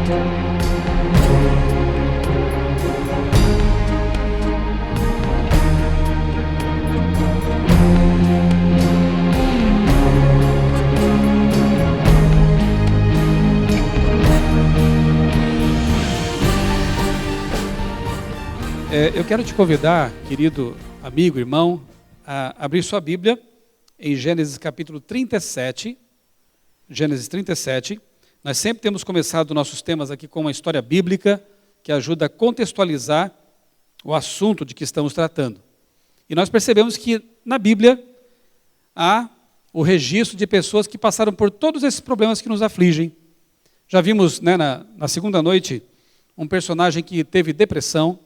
Eu quero te convidar, querido amigo, irmão, a abrir sua Bíblia em Gênesis capítulo 37. Gênesis 37. Nós sempre temos começado nossos temas aqui com uma história bíblica que ajuda a contextualizar o assunto de que estamos tratando. E nós percebemos que na Bíblia há o registro de pessoas que passaram por todos esses problemas que nos afligem. Já vimos, né, na segunda noite um personagem que teve depressão,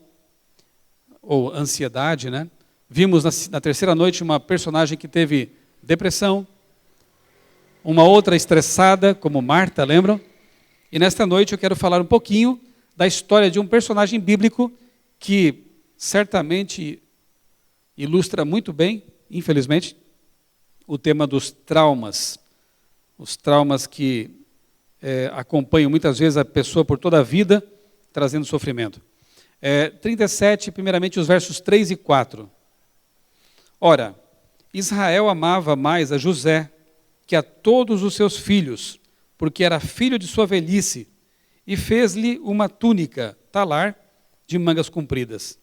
ou ansiedade, né? Vimos na terceira noite uma personagem que teve depressão, uma outra estressada, como Marta, lembram? E nesta noite eu quero falar um pouquinho da história de um personagem bíblico que certamente ilustra muito bem, infelizmente, o tema dos traumas. Os traumas que acompanham muitas vezes a pessoa por toda a vida, trazendo sofrimento. 37, primeiramente os versos 3 e 4. Ora, Israel amava mais a José que a todos os seus filhos, porque era filho de sua velhice, e fez-lhe uma túnica, talar, de mangas compridas.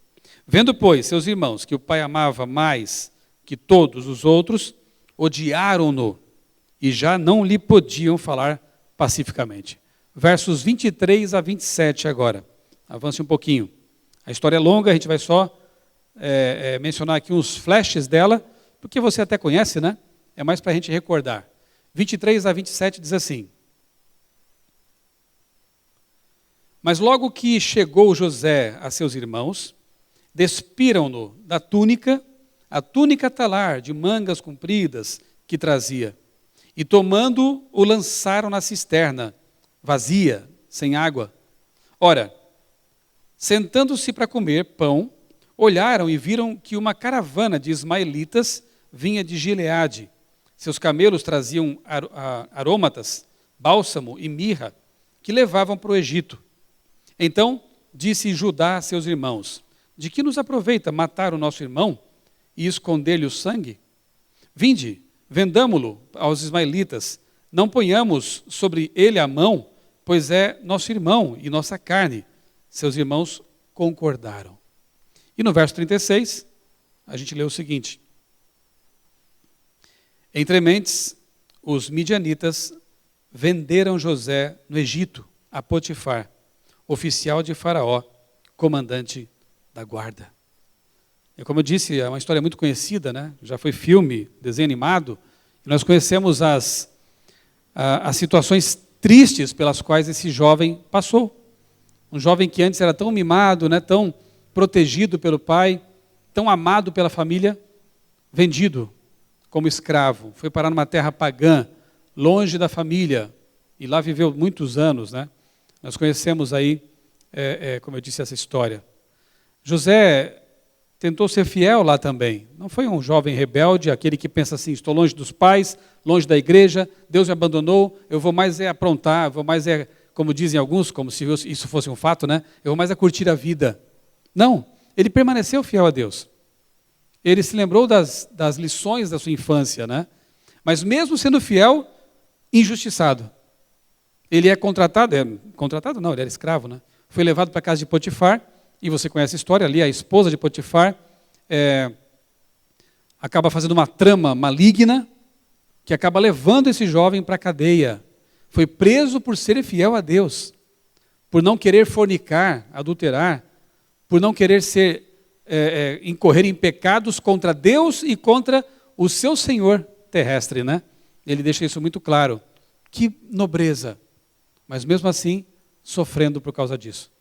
Vendo, pois, seus irmãos que o pai amava mais que todos os outros, odiaram-no e já não lhe podiam falar pacificamente. Versos 23 a 27 agora. Avance um pouquinho. A história é longa, a gente vai só mencionar aqui uns flashes dela, porque você até conhece, né? É mais para a gente recordar. 23 a 27 diz assim: Mas logo que chegou José a seus irmãos, despiram-no da túnica, a túnica talar de mangas compridas que trazia, e tomando-o, o lançaram na cisterna, vazia, sem água. Ora, sentando-se para comer pão, olharam e viram que uma caravana de ismaelitas vinha de Gileade. Seus camelos traziam aromatas, bálsamo e mirra, que levavam para o Egito. Então disse Judá a seus irmãos: De que nos aproveita matar o nosso irmão e esconder-lhe o sangue? Vinde, vendamo-lo aos ismaelitas, não ponhamos sobre ele a mão, pois é nosso irmão e nossa carne. Seus irmãos concordaram. E no verso 36, a gente lê o seguinte: Entre mentes, os midianitas venderam José no Egito a Potifar, oficial de Faraó, comandante da guarda. E como eu disse, é uma história muito conhecida, né? Já foi filme, desenho animado, e nós conhecemos as situações tristes pelas quais esse jovem passou. Um jovem que antes era tão mimado, né, tão protegido pelo pai, tão amado pela família, vendido como escravo. Foi parar numa terra pagã, longe da família, e lá viveu muitos anos, né? Nós conhecemos aí, como eu disse, essa história. José tentou ser fiel lá também. Não foi um jovem rebelde, aquele que pensa assim: estou longe dos pais, longe da igreja, Deus me abandonou, eu vou mais aprontar, vou mais como dizem alguns, como se isso fosse um fato, né? Eu vou mais curtir a vida. Não, ele permaneceu fiel a Deus. Ele se lembrou das lições da sua infância, né? Mas mesmo sendo fiel, injustiçado. Ele é contratado não, ele era escravo, né? Foi levado para a casa de Potifar, e você conhece a história ali, a esposa de Potifar acaba fazendo uma trama maligna, que acaba levando esse jovem para a cadeia. Foi preso por ser fiel a Deus, por não querer fornicar, adulterar, por não querer incorrer em pecados contra Deus e contra o seu Senhor terrestre, né? Ele deixa isso muito claro. Que nobreza, mas mesmo assim, sofrendo por causa disso.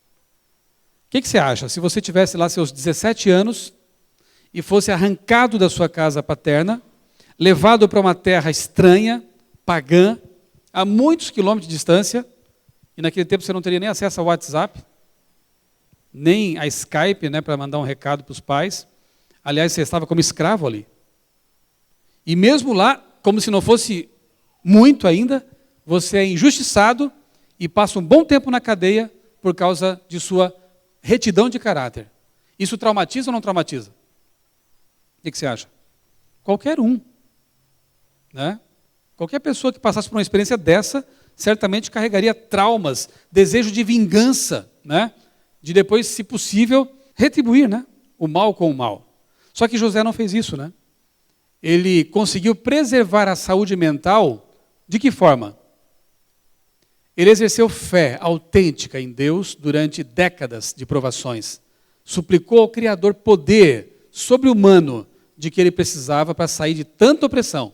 O que você acha? Se você tivesse lá seus 17 anos e fosse arrancado da sua casa paterna, levado para uma terra estranha, pagã, a muitos quilômetros de distância, e naquele tempo você não teria nem acesso ao WhatsApp, nem a Skype, né, para mandar um recado para os pais. Aliás, você estava como escravo ali. E mesmo lá, como se não fosse muito ainda, você é injustiçado e passa um bom tempo na cadeia por causa de sua retidão de caráter. Isso traumatiza ou não traumatiza? O que você acha? Qualquer um, né? Qualquer pessoa que passasse por uma experiência dessa, certamente carregaria traumas, desejo de vingança, né? De depois, se possível, retribuir, né? O mal com o mal. Só que José não fez isso, né? Ele conseguiu preservar a saúde mental de que forma? Ele exerceu fé autêntica em Deus durante décadas de provações. Suplicou ao Criador poder sobre-humano de que ele precisava para sair de tanta opressão.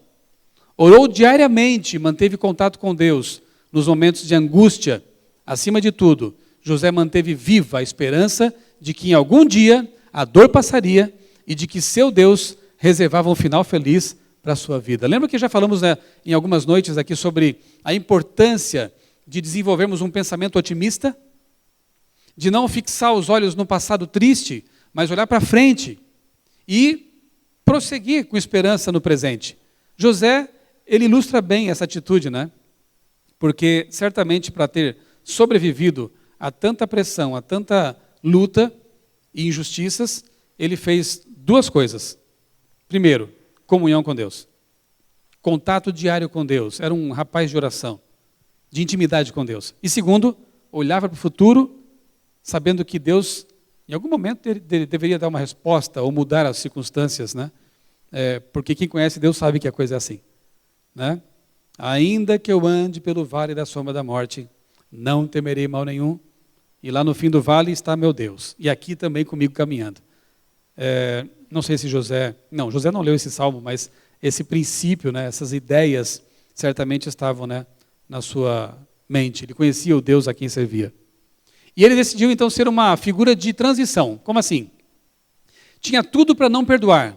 Orou diariamente, manteve contato com Deus nos momentos de angústia. Acima de tudo, José manteve viva a esperança de que em algum dia a dor passaria e de que seu Deus reservava um final feliz para a sua vida. Lembra que já falamos, né, em algumas noites aqui sobre a importância de desenvolvermos um pensamento otimista? De não fixar os olhos no passado triste, mas olhar para frente e prosseguir com esperança no presente. José, ele ilustra bem essa atitude, né? Porque certamente para ter sobrevivido a tanta pressão, a tanta luta e injustiças, ele fez duas coisas. Primeiro, comunhão com Deus. Contato diário com Deus. Era um rapaz de oração, de intimidade com Deus. E segundo, olhava para o futuro, sabendo que Deus, em algum momento, ele deveria dar uma resposta ou mudar as circunstâncias, né? Porque quem conhece Deus sabe que a coisa é assim, né? Ainda que eu ande pelo vale da sombra da morte, não temerei mal nenhum, e lá no fim do vale está meu Deus, e aqui também comigo caminhando. Não sei se José não leu esse salmo, mas esse princípio, né, essas ideias, certamente estavam, né, na sua mente. Ele conhecia o Deus a quem servia. E ele decidiu então ser uma figura de transição. Como assim? Tinha tudo para não perdoar,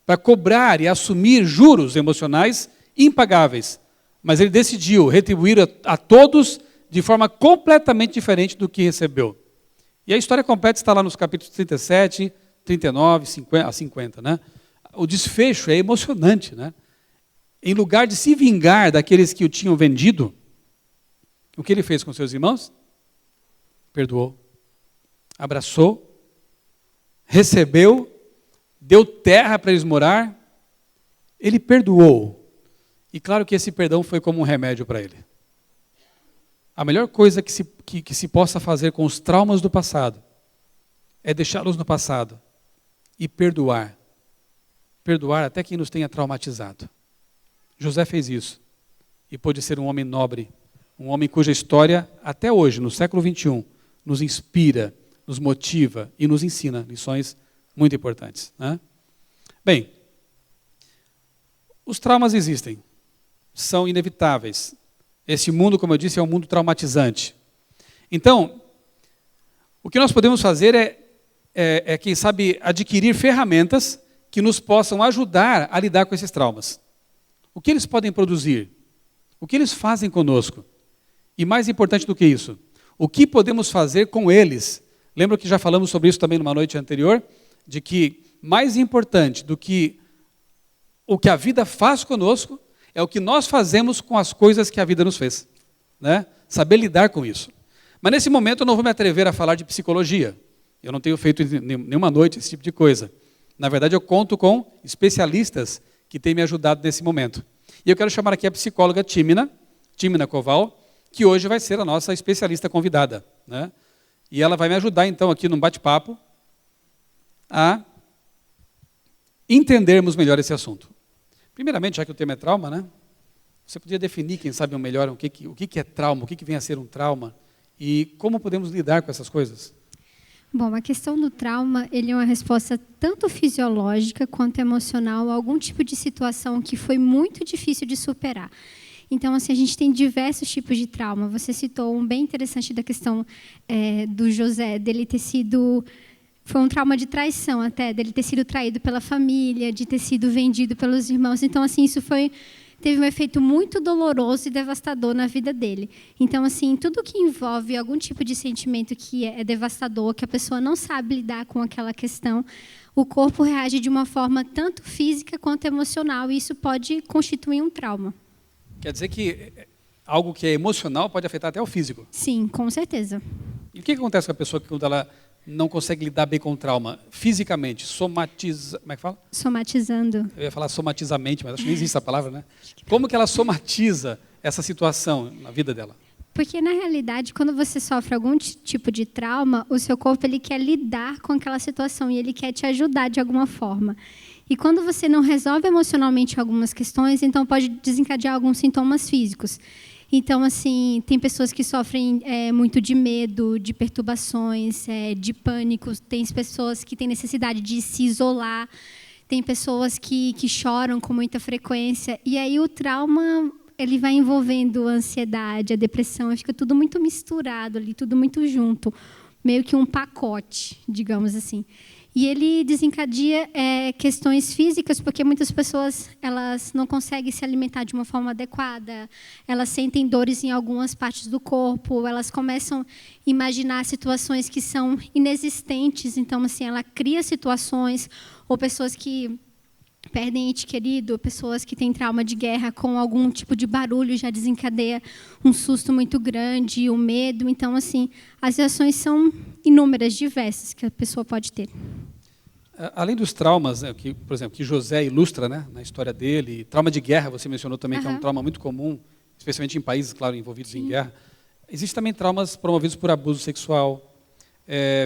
para cobrar e assumir juros emocionais impagáveis, mas ele decidiu retribuir a todos de forma completamente diferente do que recebeu. E a história completa está lá nos capítulos 37, 39, 50, né? O desfecho é emocionante, né? Em lugar de se vingar daqueles que o tinham vendido, o que ele fez com seus irmãos? Perdoou, abraçou, recebeu, deu terra para eles morar, ele perdoou. E claro que esse perdão foi como um remédio para ele. A melhor coisa que se possa fazer com os traumas do passado é deixá-los no passado e perdoar. Perdoar até quem nos tenha traumatizado. José fez isso e pôde ser um homem nobre, um homem cuja história, até hoje, no século XXI, nos inspira, nos motiva e nos ensina lições muito importantes, né? Bem, os traumas existem, são inevitáveis. Esse mundo, como eu disse, é um mundo traumatizante. Então, o que nós podemos fazer quem sabe, adquirir ferramentas que nos possam ajudar a lidar com esses traumas. O que eles podem produzir? O que eles fazem conosco? E mais importante do que isso, o que podemos fazer com eles? Lembra que já falamos sobre isso também numa noite anterior? De que mais importante do que o que a vida faz conosco é o que nós fazemos com as coisas que a vida nos fez, né? Saber lidar com isso. Mas nesse momento eu não vou me atrever a falar de psicologia. Eu não tenho feito nenhuma noite esse tipo de coisa. Na verdade, eu conto com especialistas que têm me ajudado nesse momento. E eu quero chamar aqui a psicóloga Tímina Koval, que hoje vai ser a nossa especialista convidada, né? E ela vai me ajudar, então, aqui num bate-papo, a entendermos melhor esse assunto. Primeiramente, já que o tema é trauma, né? Você podia definir, quem sabe, melhor o que é trauma, o que vem a ser um trauma e como podemos lidar com essas coisas? Bom, a questão do trauma, ele é uma resposta tanto fisiológica quanto emocional a algum tipo de situação que foi muito difícil de superar. Então, assim, a gente tem diversos tipos de trauma. Você citou um bem interessante da questão do José, dele ter sido... Foi um trauma de traição até, dele ter sido traído pela família, de ter sido vendido pelos irmãos. Então, assim, isso teve um efeito muito doloroso e devastador na vida dele. Então, assim, tudo que envolve algum tipo de sentimento que é devastador, que a pessoa não sabe lidar com aquela questão, o corpo reage de uma forma tanto física quanto emocional, e isso pode constituir um trauma. Quer dizer que algo que é emocional pode afetar até o físico. Sim, com certeza. E o que acontece com a pessoa quando ela não consegue lidar bem com o trauma? Fisicamente, somatiza... Como é que fala? Somatizando. Eu ia falar somatizamente, mas acho que nem existe essa palavra, né? Como que ela somatiza essa situação na vida dela? Porque, na realidade, quando você sofre algum tipo de trauma, o seu corpo ele quer lidar com aquela situação e ele quer te ajudar de alguma forma. E quando você não resolve emocionalmente algumas questões, então pode desencadear alguns sintomas físicos. Então, assim, tem pessoas que sofrem muito de medo, de perturbações, de pânico. Tem pessoas que têm necessidade de se isolar. Tem pessoas que choram com muita frequência. E aí o trauma, ele vai envolvendo a ansiedade, a depressão. Fica tudo muito misturado ali, tudo muito junto. Meio que um pacote, digamos assim. E ele desencadeia questões físicas, porque muitas pessoas elas não conseguem se alimentar de uma forma adequada, elas sentem dores em algumas partes do corpo, elas começam a imaginar situações que são inexistentes. Então, assim, ela cria situações, ou pessoas que perdem ente querido, pessoas que têm trauma de guerra, com algum tipo de barulho já desencadeia um susto muito grande, o medo. Então, assim, as reações são inúmeras, diversas, que a pessoa pode ter. Além dos traumas, né, que, por exemplo, que José ilustra, né, na história dele, trauma de guerra, você mencionou também, que é um trauma muito comum, especialmente em países, claro, envolvidos em guerra. Existem também traumas promovidos por abuso sexual,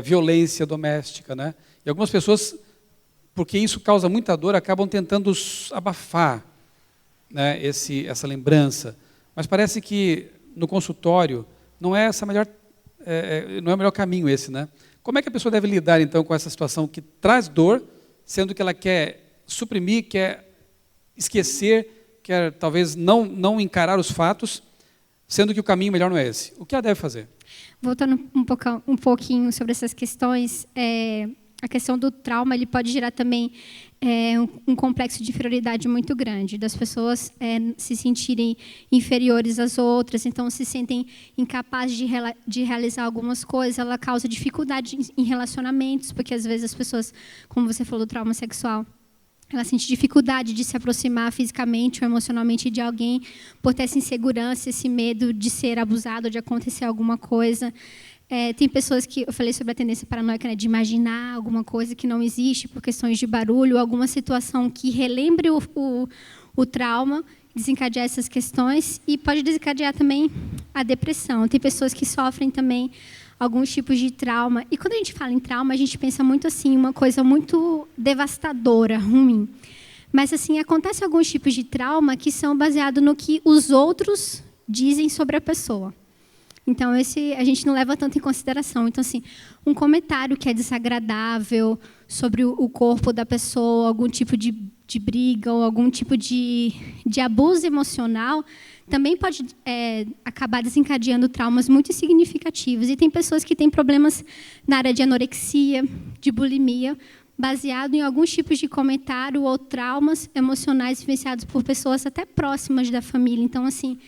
violência doméstica, né? E algumas pessoas, porque isso causa muita dor, acabam tentando abafar, né, essa lembrança. Mas parece que no consultório não é não é o melhor caminho esse, né? Como é que a pessoa deve lidar, então, com essa situação que traz dor, sendo que ela quer suprimir, quer esquecer, quer talvez não encarar os fatos, sendo que o caminho melhor não é esse? O que ela deve fazer? Voltando um pouquinho sobre essas questões, a questão do trauma ele pode gerar também um complexo de inferioridade muito grande, das pessoas se sentirem inferiores às outras, então se sentem incapazes de realizar algumas coisas. Ela causa dificuldade em relacionamentos, porque às vezes as pessoas, como você falou do trauma sexual, ela sente dificuldade de se aproximar fisicamente ou emocionalmente de alguém por ter essa insegurança, esse medo de ser abusado, de acontecer alguma coisa. Tem pessoas que, eu falei sobre a tendência paranoica, né, de imaginar alguma coisa que não existe por questões de barulho, alguma situação que relembre o trauma, desencadear essas questões, e pode desencadear também a depressão. Tem pessoas que sofrem também alguns tipos de trauma. E quando a gente fala em trauma, a gente pensa muito assim, uma coisa muito devastadora, ruim. Mas assim, acontece alguns tipos de trauma que são baseados no que os outros dizem sobre a pessoa. Então, a gente não leva tanto em consideração. Então, assim, um comentário que é desagradável sobre o corpo da pessoa, algum tipo de briga ou algum tipo de abuso emocional, também pode acabar desencadeando traumas muito significativos. E tem pessoas que têm problemas na área de anorexia, de bulimia, baseado em alguns tipos de comentário ou traumas emocionais vivenciados por pessoas até próximas da família. Então, assim,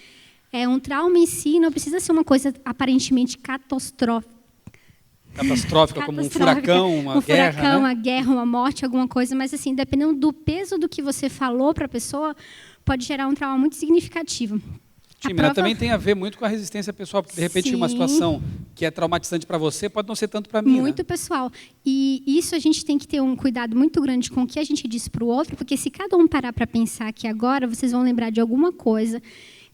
um trauma em si não precisa ser uma coisa aparentemente catastrófica, como um furacão, uma guerra. Furacão, uma guerra, uma morte, alguma coisa. Mas, assim, dependendo do peso do que você falou para a pessoa, pode gerar um trauma muito significativo. Mas também tem a ver muito com a resistência pessoal, porque de repente uma situação que é traumatizante para você pode não ser tanto para mim. Muito pessoal. E isso a gente tem que ter um cuidado muito grande com o que a gente diz para o outro, porque se cada um parar para pensar aqui agora, vocês vão lembrar de alguma coisa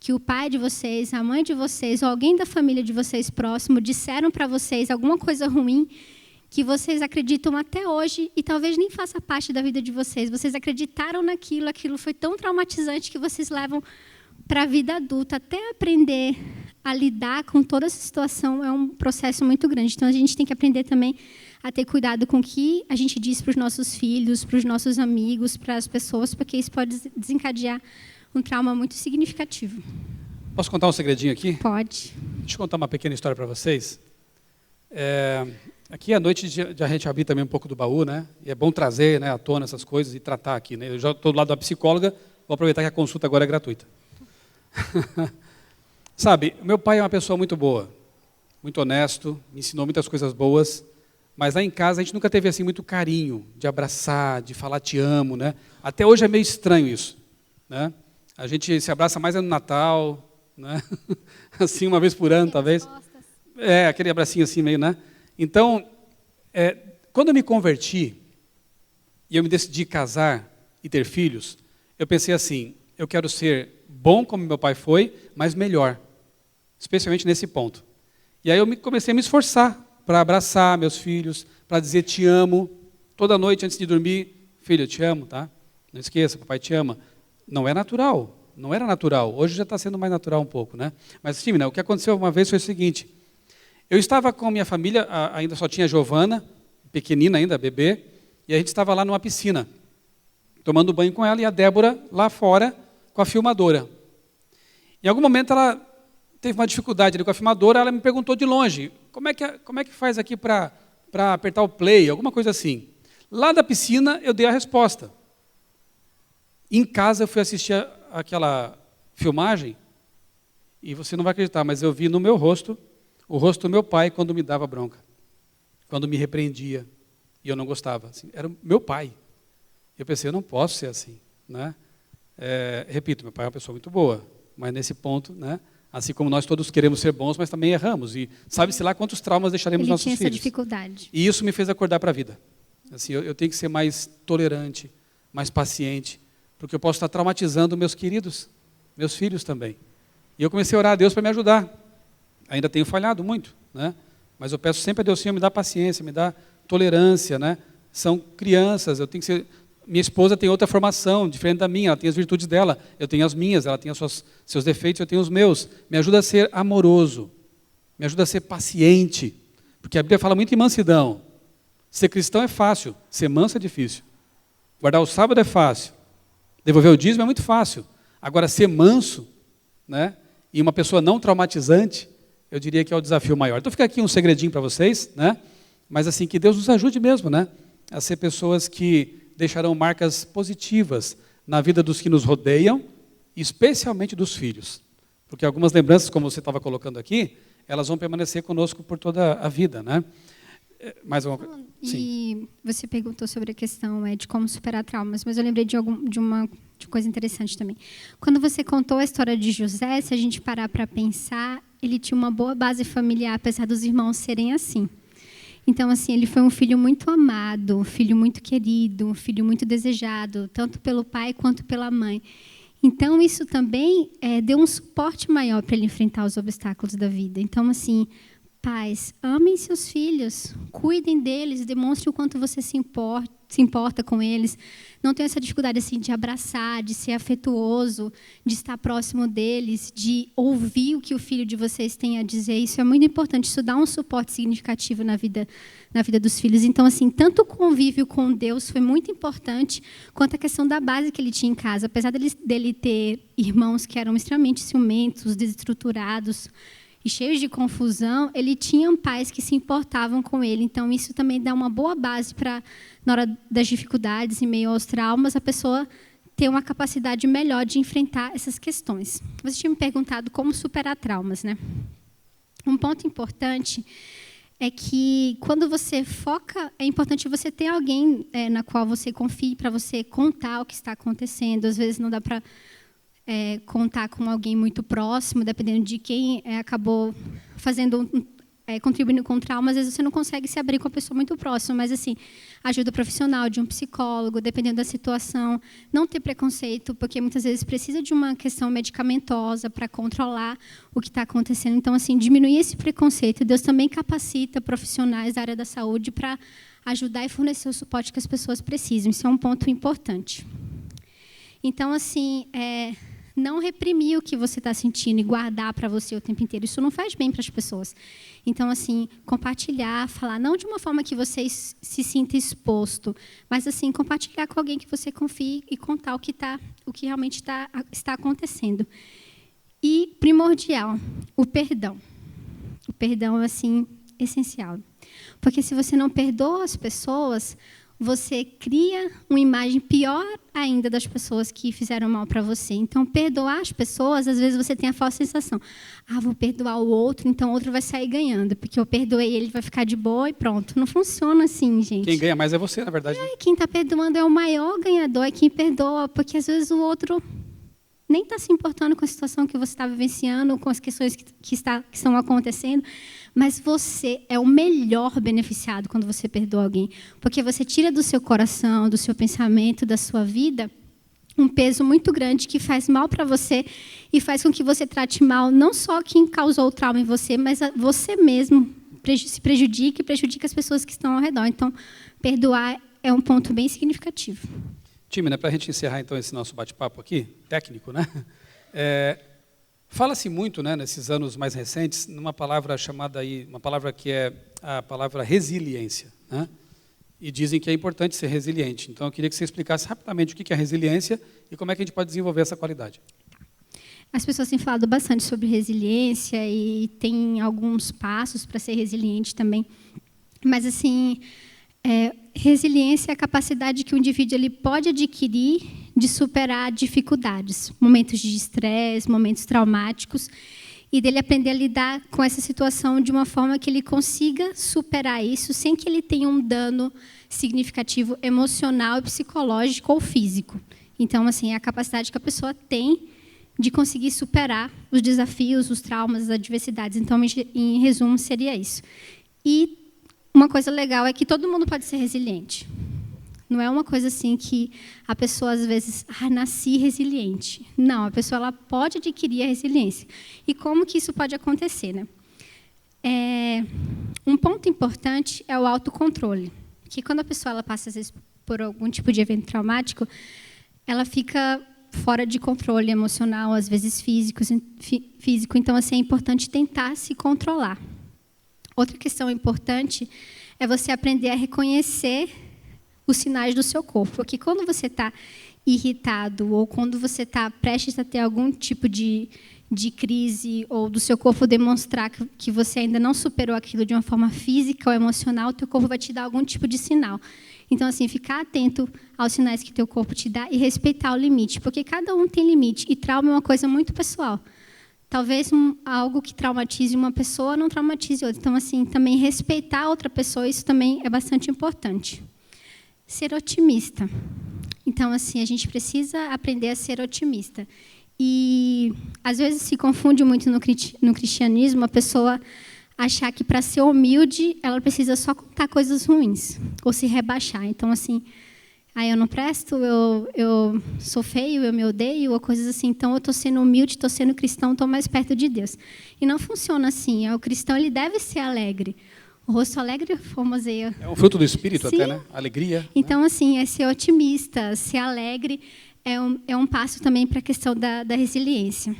que o pai de vocês, a mãe de vocês, ou alguém da família de vocês próximo disseram para vocês alguma coisa ruim que vocês acreditam até hoje e talvez nem faça parte da vida de vocês. Vocês acreditaram naquilo, aquilo foi tão traumatizante que vocês levam para a vida adulta. Até aprender a lidar com toda essa situação é um processo muito grande. Então, a gente tem que aprender também a ter cuidado com o que a gente diz para os nossos filhos, para os nossos amigos, para as pessoas, porque isso pode desencadear um trauma muito significativo. Posso contar um segredinho aqui? Pode. Deixa eu contar uma pequena história para vocês. Aqui à noite a gente abrir também um pouco do baú, né? E é bom trazer, né, à tona essas coisas e tratar aqui, né? Eu já estou do lado da psicóloga, vou aproveitar que a consulta agora é gratuita. Sabe, meu pai é uma pessoa muito boa, muito honesto, me ensinou muitas coisas boas, mas lá em casa a gente nunca teve assim muito carinho de abraçar, de falar te amo, né? Até hoje é meio estranho isso, né? A gente se abraça mais no Natal, né? Assim, uma vez por ano, talvez. Aquele abracinho assim meio, né? Então, quando eu me converti e eu me decidi casar e ter filhos, eu pensei assim, eu quero ser bom como meu pai foi, mas melhor, especialmente nesse ponto. E aí eu comecei a me esforçar para abraçar meus filhos, para dizer te amo, toda noite antes de dormir, filho, eu te amo, tá? Não esqueça, papai te ama. Não é natural, não era natural, hoje já está sendo mais natural um pouco, né? Mas, sim, né, o que aconteceu uma vez foi o seguinte, eu estava com a minha família, ainda só tinha a Giovana, pequenina ainda, bebê, e a gente estava lá numa piscina, tomando banho com ela, e a Débora lá fora com a filmadora. Em algum momento ela teve uma dificuldade ali com a filmadora, ela me perguntou de longe, como é que faz aqui para apertar o play, alguma coisa assim. Lá da piscina eu dei a resposta. Em casa eu fui assistir aquela filmagem, e você não vai acreditar, mas eu vi no meu rosto, o rosto do meu pai quando me dava bronca, quando me repreendia, e eu não gostava. Assim, era o meu pai. Eu pensei, eu não posso ser assim, né? Repito, meu pai é uma pessoa muito boa, mas nesse ponto, né? Assim como nós todos queremos ser bons, mas também erramos, e sabe-se lá quantos traumas deixaremos nossos filhos. Ele tinha essa dificuldade. E isso me fez acordar para a vida. Assim, eu tenho que ser mais tolerante, mais paciente, porque eu posso estar traumatizando meus queridos, meus filhos também. E eu comecei a orar a Deus para me ajudar. Ainda tenho falhado muito, né? Mas eu peço sempre a Deus, Senhor, me dá paciência, me dá tolerância, né? São crianças, eu tenho que ser... Minha esposa tem outra formação, diferente da minha, ela tem as virtudes dela, eu tenho as minhas, ela tem seus defeitos, eu tenho os meus. Me ajuda a ser amoroso, me ajuda a ser paciente, porque a Bíblia fala muito em mansidão. Ser cristão é fácil, ser manso é difícil. Guardar o sábado é fácil, devolver o dízimo é muito fácil. Agora, ser manso, né? E uma pessoa não traumatizante, eu diria que é o desafio maior. Então fica aqui um segredinho para vocês, né? Mas assim, que Deus nos ajude mesmo, né? A ser pessoas que deixarão marcas positivas na vida dos que nos rodeiam, especialmente dos filhos. Porque algumas lembranças, como você estava colocando aqui, elas vão permanecer conosco por toda a vida, né? Mais uma coisa? E você perguntou sobre a questão de como superar traumas, mas eu lembrei de uma coisa interessante também. Quando você contou a história de José, se a gente parar para pensar, ele tinha uma boa base familiar, apesar dos irmãos serem assim. Então, assim, ele foi um filho muito amado, um filho muito querido, um filho muito desejado, tanto pelo pai quanto pela mãe. Então, isso também deu um suporte maior para ele enfrentar os obstáculos da vida. Então, assim, pais, amem seus filhos, cuidem deles, demonstrem o quanto você se importa com eles. Não tenha essa dificuldade assim, de abraçar, de ser afetuoso, de estar próximo deles, de ouvir o que o filho de vocês tem a dizer. Isso é muito importante, isso dá um suporte significativo na vida dos filhos. Então, assim, tanto o convívio com Deus foi muito importante, quanto a questão da base que ele tinha em casa. Apesar dele ter irmãos que eram extremamente ciumentos, desestruturados, e cheios de confusão, ele tinha pais que se importavam com ele. Então, isso também dá uma boa base para, na hora das dificuldades, em meio aos traumas, a pessoa ter uma capacidade melhor de enfrentar essas questões. Você tinha me perguntado como superar traumas, né? Um ponto importante é que, quando você foca, é importante você ter alguém na qual você confie para você contar o que está acontecendo. Às vezes, não dá para contar com alguém muito próximo, dependendo de quem acabou contribuindo com o trauma. Às vezes você não consegue se abrir com a pessoa muito próxima, mas assim, ajuda profissional, de um psicólogo, dependendo da situação. Não ter preconceito, porque muitas vezes precisa de uma questão medicamentosa para controlar o que está acontecendo. Então, assim, diminuir esse preconceito. Deus também capacita profissionais da área da saúde para ajudar e fornecer o suporte que as pessoas precisam. Isso é um ponto importante. Então, assim, não reprimir o que você está sentindo e guardar para você o tempo inteiro. Isso não faz bem para as pessoas. Então, assim, compartilhar, falar, não de uma forma que você se sinta exposto, mas, assim, compartilhar com alguém que você confie e contar o que realmente está acontecendo. E, primordial, o perdão. O perdão é, assim, essencial. Porque se você não perdoa as pessoas, você cria uma imagem pior ainda das pessoas que fizeram mal para você. Então, perdoar as pessoas, às vezes você tem a falsa sensação. Vou perdoar o outro, então o outro vai sair ganhando, porque eu perdoei ele, vai ficar de boa e pronto. Não funciona assim, gente. Quem ganha mais é você, na verdade. Quem está perdoando é o maior ganhador, é quem perdoa, porque às vezes o outro nem está se importando com a situação que você está vivenciando, com as questões que estão acontecendo, mas você é o melhor beneficiado quando você perdoa alguém, porque você tira do seu coração, do seu pensamento, da sua vida, um peso muito grande que faz mal para você e faz com que você trate mal não só quem causou o trauma em você, mas você mesmo se prejudica e prejudica as pessoas que estão ao redor. Então, perdoar é um ponto bem significativo. Time, né, para a gente encerrar então esse nosso bate-papo aqui, técnico, né? Fala-se muito, né, nesses anos mais recentes, numa palavra chamada aí, uma palavra que é a palavra resiliência, né? E dizem que é importante ser resiliente. Então, eu queria que você explicasse rapidamente o que é resiliência e como é que a gente pode desenvolver essa qualidade. As pessoas têm falado bastante sobre resiliência e tem alguns passos para ser resiliente também. Mas, assim, resiliência é a capacidade que o indivíduo ele pode adquirir de superar dificuldades, momentos de estresse, momentos traumáticos, e dele aprender a lidar com essa situação de uma forma que ele consiga superar isso sem que ele tenha um dano significativo emocional, psicológico ou físico. Então, assim, é a capacidade que a pessoa tem de conseguir superar os desafios, os traumas, as adversidades. Então, em resumo, seria isso. E uma coisa legal é que todo mundo pode ser resiliente. Não é uma coisa assim que a pessoa, às vezes, nasci resiliente. Não, a pessoa ela pode adquirir a resiliência. E como que isso pode acontecer, né? Um ponto importante é o autocontrole. Que quando a pessoa ela passa, às vezes, por algum tipo de evento traumático, ela fica fora de controle emocional, às vezes físico. Então, assim, é importante tentar se controlar. Outra questão importante é você aprender a reconhecer os sinais do seu corpo. Porque quando você está irritado ou quando você está prestes a ter algum tipo de crise ou do seu corpo demonstrar que você ainda não superou aquilo de uma forma física ou emocional, o teu corpo vai te dar algum tipo de sinal. Então, assim, ficar atento aos sinais que o teu corpo te dá e respeitar o limite. Porque cada um tem limite e trauma é uma coisa muito pessoal. Talvez algo que traumatize uma pessoa não traumatize outra. Então, assim, também respeitar outra pessoa, isso também é bastante importante. Ser otimista. Então, assim, a gente precisa aprender a ser otimista. E, às vezes, se confunde muito no cristianismo a pessoa achar que, para ser humilde, ela precisa só contar coisas ruins, ou se rebaixar. Então, assim, eu não presto, eu sou feio, eu me odeio, ou coisas assim. Então, eu estou sendo humilde, estou sendo cristão, estou mais perto de Deus. E não funciona assim. O cristão ele deve ser alegre. O rosto alegre formoseia. É um fruto do Espírito. Sim. Até, né? Alegria. Então, né? assim, é ser otimista, ser alegre é um passo também para a questão da resiliência.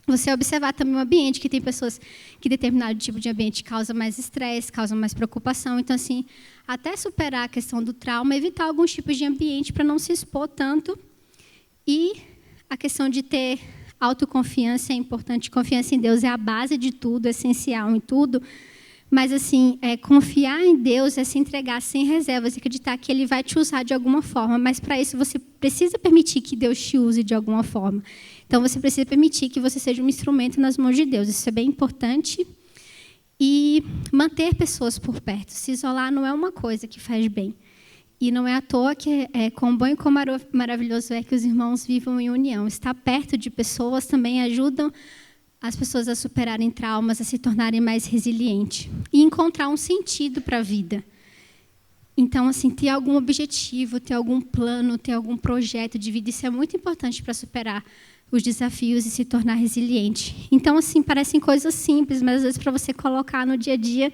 Você observar também o ambiente, que tem pessoas que determinado tipo de ambiente causa mais estresse, causa mais preocupação. Então, assim, até superar a questão do trauma, evitar alguns tipos de ambiente para não se expor tanto. E a questão de ter autoconfiança é importante. Confiança em Deus é a base de tudo, é essencial em tudo. Mas, assim, confiar em Deus é se entregar sem reservas, acreditar que Ele vai te usar de alguma forma. Mas, para isso, você precisa permitir que Deus te use de alguma forma. Então, você precisa permitir que você seja um instrumento nas mãos de Deus. Isso é bem importante. E manter pessoas por perto. Se isolar não é uma coisa que faz bem. E não é à toa que quão bom e quão maravilhoso é que os irmãos vivam em união. Estar perto de pessoas também ajudam as pessoas a superarem traumas, a se tornarem mais resilientes. E encontrar um sentido para a vida. Então, assim, ter algum objetivo, ter algum plano, ter algum projeto de vida, isso é muito importante para superar os desafios e se tornar resiliente. Então, assim, parecem coisas simples, mas às vezes para você colocar no dia a dia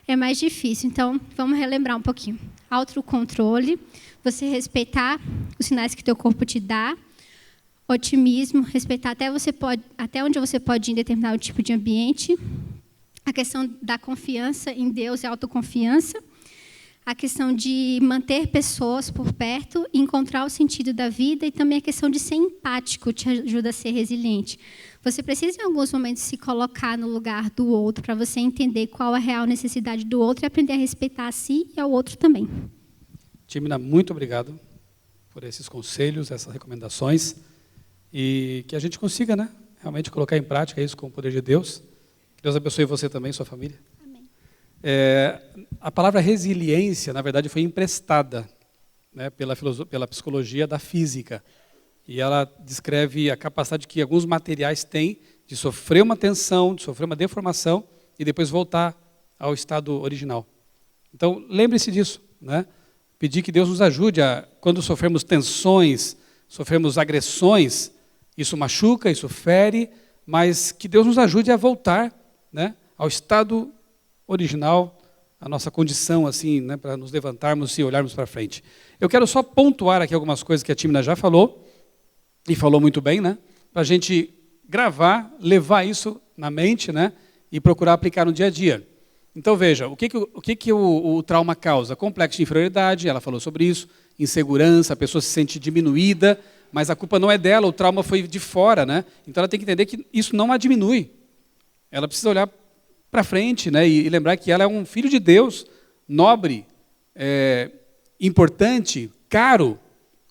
é mais difícil. Então, vamos relembrar um pouquinho. Autocontrole, você respeitar os sinais que teu corpo te dá, otimismo, respeitar até onde você pode ir em determinado tipo de ambiente, a questão da confiança em Deus e autoconfiança, a questão de manter pessoas por perto, encontrar o sentido da vida e também a questão de ser empático te ajuda a ser resiliente. Você precisa, em alguns momentos, se colocar no lugar do outro para você entender qual a real necessidade do outro e aprender a respeitar a si e ao outro também. Timina, muito obrigado por esses conselhos, essas recomendações e que a gente consiga, né, realmente colocar em prática isso com o poder de Deus. Que Deus abençoe você também e sua família. A palavra resiliência, na verdade, foi emprestada, né, pela psicologia da física. E ela descreve a capacidade que alguns materiais têm de sofrer uma tensão, de sofrer uma deformação e depois voltar ao estado original. Então, lembre-se disso, né? Pedir que Deus nos ajude quando sofremos tensões, sofremos agressões, isso machuca, isso fere, mas que Deus nos ajude a voltar, né, ao estado original, a nossa condição, assim, né, para nos levantarmos e olharmos para frente. Eu quero só pontuar aqui algumas coisas que a Timna já falou, e falou muito bem, né, para a gente gravar, levar isso na mente, né, e procurar aplicar no dia a dia. Então veja, o que o trauma causa? Complexo de inferioridade, ela falou sobre isso, insegurança, a pessoa se sente diminuída, mas a culpa não é dela, o trauma foi de fora, né? Então ela tem que entender que isso não a diminui. Ela precisa olhar para frente, né, e lembrar que ela é um filho de Deus, nobre, importante, caro,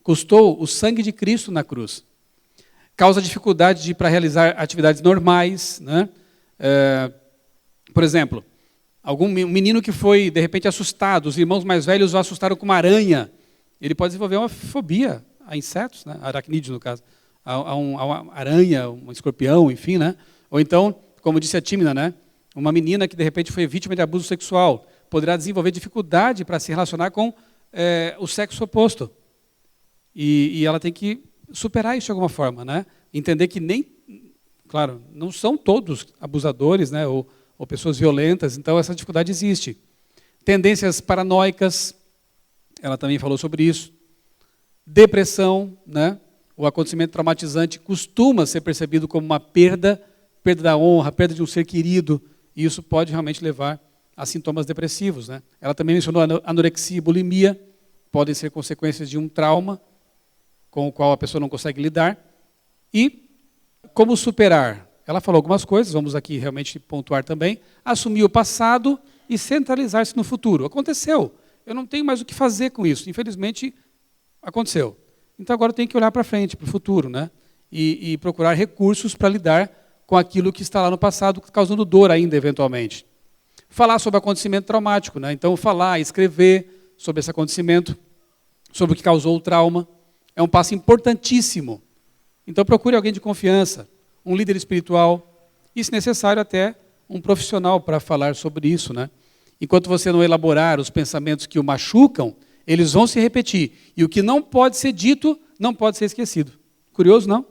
custou o sangue de Cristo na cruz. Causa dificuldade para realizar atividades normais, né? Por exemplo, um menino que foi, de repente, assustado, os irmãos mais velhos o assustaram com uma aranha, ele pode desenvolver uma fobia a insetos, né? Aracnídeos, no caso, a uma aranha, um escorpião, enfim, né? Ou então, como disse a Timna, né, uma menina que, de repente, foi vítima de abuso sexual, poderá desenvolver dificuldade para se relacionar com o sexo oposto. E ela tem que superar isso de alguma forma, né? Entender que claro, não são todos abusadores, né, ou pessoas violentas, então essa dificuldade existe. Tendências paranoicas, ela também falou sobre isso. Depressão, né? O acontecimento traumatizante costuma ser percebido como uma perda da honra, perda de um ser querido, e isso pode realmente levar a sintomas depressivos, né? Ela também mencionou anorexia e bulimia, podem ser consequências de um trauma com o qual a pessoa não consegue lidar. E como superar? Ela falou algumas coisas, vamos aqui realmente pontuar também. Assumir o passado e centralizar-se no futuro. Aconteceu, eu não tenho mais o que fazer com isso, infelizmente aconteceu. Então agora eu tenho que olhar para frente, para o futuro, né? E procurar recursos para lidar com aquilo que está lá no passado, causando dor ainda eventualmente. Falar sobre acontecimento traumático, né? Então falar, escrever sobre esse acontecimento, sobre o que causou o trauma, é um passo importantíssimo. Então procure alguém de confiança, um líder espiritual, e se necessário até um profissional para falar sobre isso, né? Enquanto você não elaborar os pensamentos que o machucam, eles vão se repetir. E o que não pode ser dito, não pode ser esquecido. Curioso, não?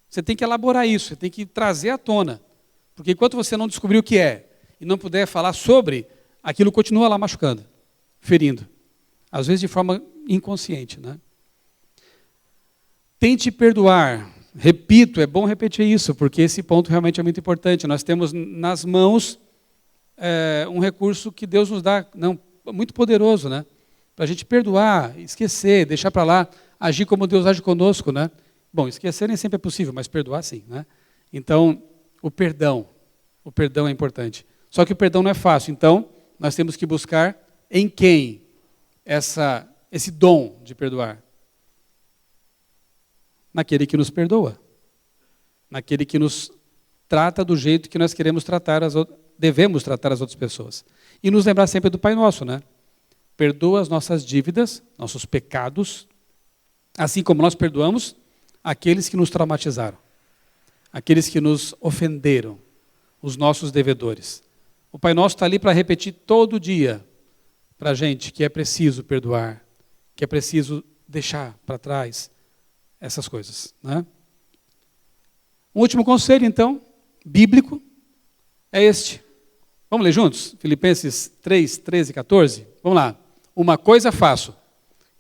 Você tem que elaborar isso, você tem que trazer à tona. Porque enquanto você não descobrir o que é, e não puder falar sobre, aquilo continua lá machucando, ferindo. Às vezes de forma inconsciente, né? Tente perdoar. Repito, é bom repetir isso, porque esse ponto realmente é muito importante. Nós temos nas mãos um recurso que Deus nos dá, muito poderoso, né? Para a gente perdoar, esquecer, deixar para lá, agir como Deus age conosco, né? Bom, esquecer nem sempre é possível, mas perdoar sim, né? Então, o perdão é importante. Só que o perdão não é fácil, então nós temos que buscar em quem esse dom de perdoar. Naquele que nos perdoa, naquele que nos trata do jeito que nós devemos tratar as outras pessoas. E nos lembrar sempre do Pai Nosso, né? Perdoa as nossas dívidas, nossos pecados, assim como nós perdoamos aqueles que nos traumatizaram, aqueles que nos ofenderam, os nossos devedores. O Pai Nosso está ali para repetir todo dia para a gente que é preciso perdoar, que é preciso deixar para trás essas coisas, né? Um último conselho, então, bíblico, é este. Vamos ler juntos? Filipenses 3, 13 e 14? Vamos lá. Uma coisa faço,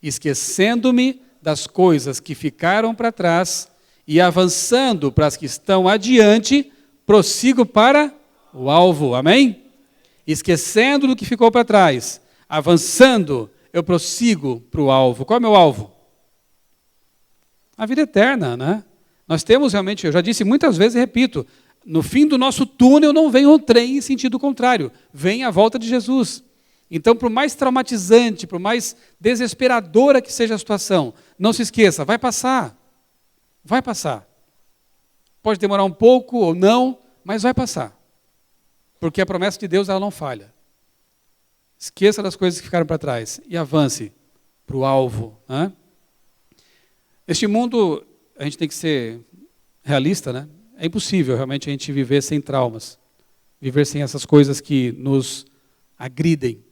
esquecendo-me das coisas que ficaram para trás e avançando para as que estão adiante, prossigo para o alvo. Amém? Esquecendo do que ficou para trás, avançando, eu prossigo para o alvo. Qual é o meu alvo? A vida eterna, né? Nós temos realmente, eu já disse muitas vezes e repito, no fim do nosso túnel não vem um trem em sentido contrário, vem a volta de Jesus. Então, por mais traumatizante, por mais desesperadora que seja a situação, não se esqueça, vai passar. Vai passar. Pode demorar um pouco ou não, mas vai passar. Porque a promessa de Deus ela não falha. Esqueça das coisas que ficaram para trás e avance para o alvo, né? Este mundo, a gente tem que ser realista, né? É impossível realmente a gente viver sem traumas, viver sem essas coisas que nos agridem.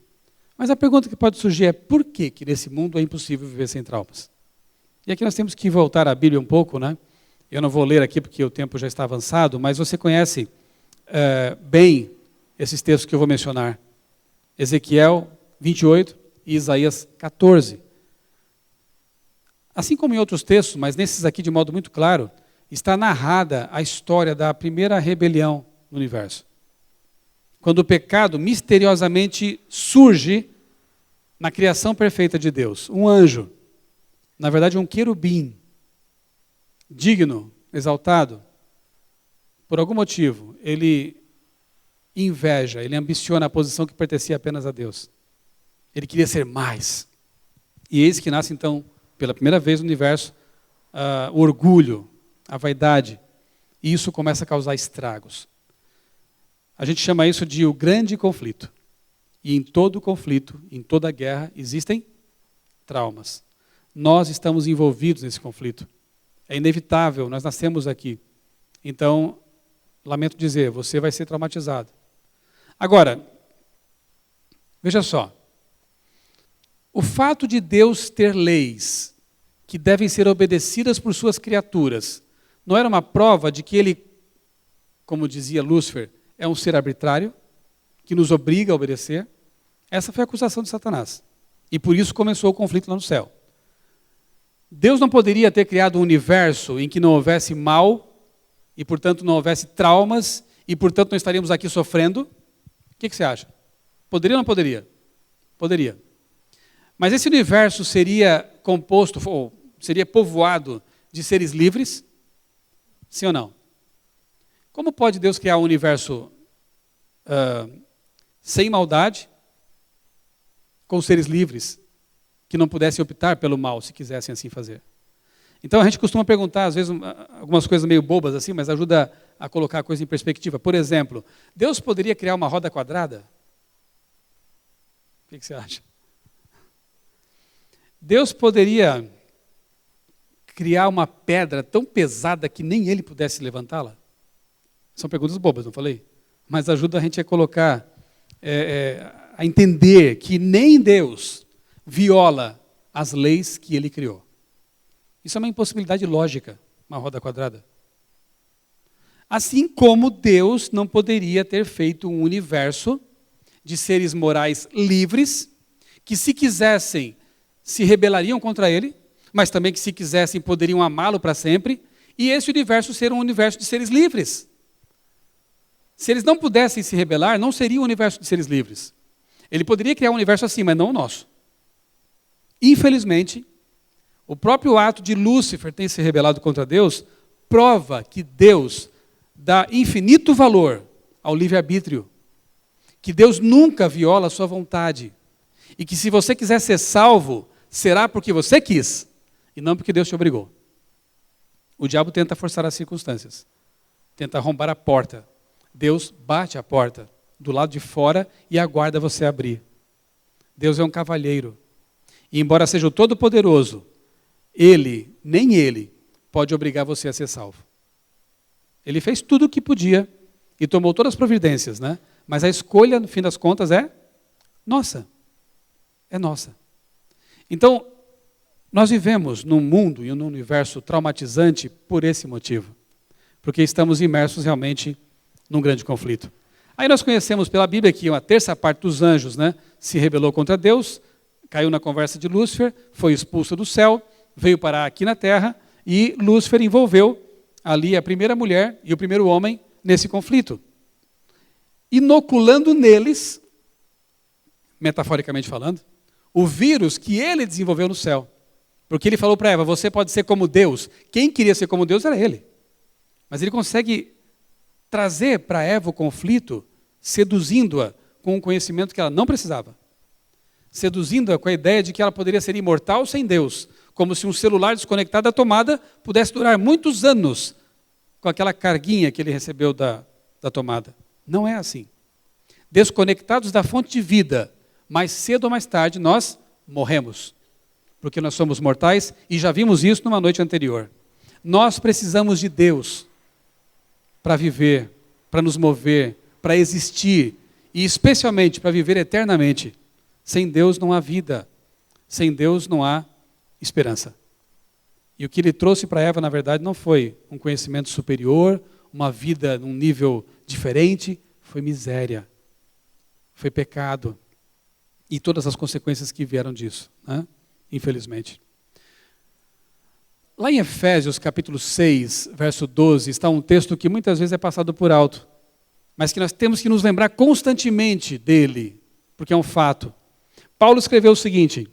Mas a pergunta que pode surgir é: por que nesse mundo é impossível viver sem traumas? E aqui nós temos que voltar à Bíblia um pouco, né? Eu não vou ler aqui porque o tempo já está avançado, mas você conhece bem esses textos que eu vou mencionar. Ezequiel 28 e Isaías 14. Assim como em outros textos, mas nesses aqui de modo muito claro, está narrada a história da primeira rebelião no universo. Quando o pecado misteriosamente surge na criação perfeita de Deus. Um anjo, na verdade um querubim, digno, exaltado, por algum motivo, ele inveja, ele ambiciona a posição que pertencia apenas a Deus. Ele queria ser mais. E eis que nasce então, pela primeira vez no universo, o orgulho, a vaidade. E isso começa a causar estragos. A gente chama isso de o grande conflito. E em todo conflito, em toda guerra, existem traumas. Nós estamos envolvidos nesse conflito. É inevitável, nós nascemos aqui. Então, lamento dizer, você vai ser traumatizado. Agora, veja só. O fato de Deus ter leis que devem ser obedecidas por suas criaturas, não era uma prova de que ele, como dizia Lúcifer, é um ser arbitrário, que nos obriga a obedecer? Essa foi a acusação de Satanás. E por isso começou o conflito lá no céu. Deus não poderia ter criado um universo em que não houvesse mal, e portanto não houvesse traumas, e portanto não estaríamos aqui sofrendo? O que você acha? Poderia ou não poderia? Poderia. Mas esse universo seria composto, ou seria povoado de seres livres? Sim ou não? Como pode Deus criar um universo sem maldade, com seres livres, que não pudessem optar pelo mal, se quisessem assim fazer? Então a gente costuma perguntar, às vezes, algumas coisas meio bobas assim, mas ajuda a colocar a coisa em perspectiva. Por exemplo, Deus poderia criar uma roda quadrada? O que você acha? Deus poderia criar uma pedra tão pesada que nem ele pudesse levantá-la? São perguntas bobas, não falei? Mas ajuda a gente a colocar, a entender que nem Deus viola as leis que ele criou. Isso é uma impossibilidade lógica, uma roda quadrada. Assim como Deus não poderia ter feito um universo de seres morais livres, que se quisessem, se rebelariam contra ele, mas também que se quisessem poderiam amá-lo para sempre, e esse universo ser um universo de seres livres. Se eles não pudessem se rebelar, não seria um universo de seres livres. Ele poderia criar um universo assim, mas não o nosso. Infelizmente, o próprio ato de Lúcifer ter se rebelado contra Deus prova que Deus dá infinito valor ao livre-arbítrio, que Deus nunca viola a sua vontade, e que se você quiser ser salvo, será porque você quis, e não porque Deus te obrigou. O diabo tenta forçar as circunstâncias, tenta arrombar a porta. Deus bate a porta do lado de fora e aguarda você abrir. Deus é um cavalheiro. E embora seja o Todo-Poderoso, nem ele, pode obrigar você a ser salvo. Ele fez tudo o que podia e tomou todas as providências, né? Mas a escolha, no fim das contas, é nossa. É nossa. Então, nós vivemos num mundo e num universo traumatizante por esse motivo. Porque estamos imersos realmente num grande conflito. Aí nós conhecemos pela Bíblia que uma terça parte dos anjos, né, se rebelou contra Deus, caiu na conversa de Lúcifer, foi expulso do céu, veio parar aqui na terra, e Lúcifer envolveu ali a primeira mulher e o primeiro homem nesse conflito. Inoculando neles, metaforicamente falando, o vírus que ele desenvolveu no céu. Porque ele falou para Eva, você pode ser como Deus. Quem queria ser como Deus era ele. Mas ele consegue trazer para Eva o conflito, seduzindo-a com um conhecimento que ela não precisava. Seduzindo-a com a ideia de que ela poderia ser imortal sem Deus, como se um celular desconectado da tomada pudesse durar muitos anos com aquela carguinha que ele recebeu da tomada. Não é assim. Desconectados da fonte de vida, mais cedo ou mais tarde nós morremos. porque nós somos mortais, e já vimos isso numa noite anterior. Nós precisamos de Deus para viver, para nos mover, para existir, e especialmente para viver eternamente. Sem Deus não há vida, sem Deus não há esperança. E o que ele trouxe para Eva, na verdade, não foi um conhecimento superior, uma vida num nível diferente, foi miséria, foi pecado, e todas as consequências que vieram disso, né? Infelizmente. Lá em Efésios capítulo 6, verso 12, está um texto que muitas vezes é passado por alto, mas que nós temos que nos lembrar constantemente dele, porque é um fato. Paulo escreveu o seguinte: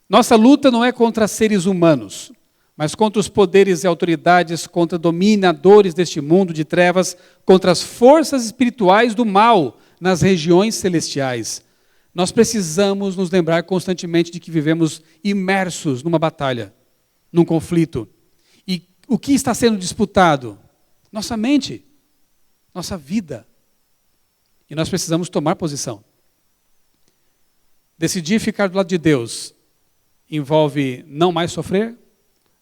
nossa luta não é contra seres humanos, mas contra os poderes e autoridades, contra dominadores deste mundo de trevas, contra as forças espirituais do mal nas regiões celestiais. Nós precisamos nos lembrar constantemente de que vivemos imersos numa batalha, num conflito. E o que está sendo disputado? Nossa mente, nossa vida. E nós precisamos tomar posição. Decidir ficar do lado de Deus envolve não mais sofrer,